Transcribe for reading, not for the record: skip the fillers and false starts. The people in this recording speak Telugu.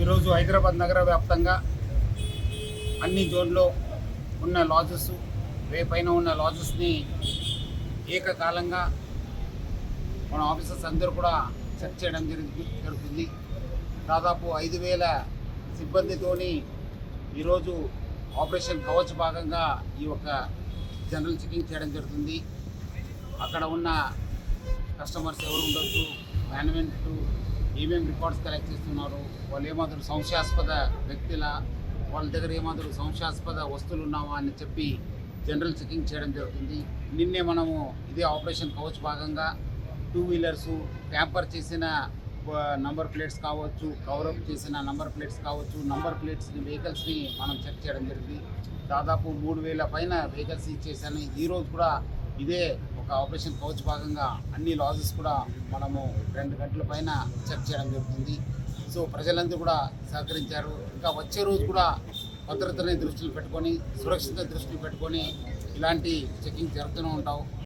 ఈరోజు హైదరాబాద్ నగర వ్యాప్తంగా అన్ని జోన్లో ఉన్న లాడ్జెస్ పైన ఉన్న లాడ్జెస్ని ఏకకాలంగా మన ఆఫీసర్స్ అందరూ కూడా చెక్ చేయడం జరుగుతుంది. దాదాపు 5,000 సిబ్బందితోని ఈరోజు ఆపరేషన్ కవచ్ భాగంగా ఈ యొక్క జనరల్ చెకింగ్ చేయడం జరుగుతుంది. అక్కడ ఉన్న కస్టమర్స్ ఎవరు ఉండొచ్చు, మేనేజ్మెంట్ ఏమేమి రికార్డ్స్ కలెక్ట్ చేస్తున్నారు, వాళ్ళు ఏమాత్రం సంశయాస్పద వ్యక్తుల వాళ్ళ దగ్గర ఏమాత్రం సంశయాస్పద వస్తువులు ఉన్నావా అని చెప్పి జనరల్ చెకింగ్ చేయడం జరుగుతుంది. నిన్నే మనము ఇదే ఆపరేషన్ కవచ్ భాగంగా 2 వీలర్సు ట్యాంపర్ చేసిన నంబర్ ప్లేట్స్ కావచ్చు, కవరప్ చేసిన నంబర్ ప్లేట్స్ కావచ్చు, నంబర్ ప్లేట్స్ని వెహికల్స్ని మనం చెక్ చేయడం జరిగింది. దాదాపు 3,000 పైన వెహికల్స్ ఇచ్చేసాను. ఈరోజు కూడా ఇదే ఒక ఆపరేషన్ కవచ్ భాగంగా అన్ని లాజెస్ కూడా మనము 2 గంటల పైన చెక్ చేయడం జరుగుతుంది. సో ప్రజలందరూ కూడా సహకరించారు. ఇంకా వచ్చే రోజు కూడా భద్రతని దృష్టిలో పెట్టుకొని, సురక్షిత దృష్టిలో పెట్టుకొని ఇలాంటి చెకింగ్ జరుగుతూనే ఉంటాం.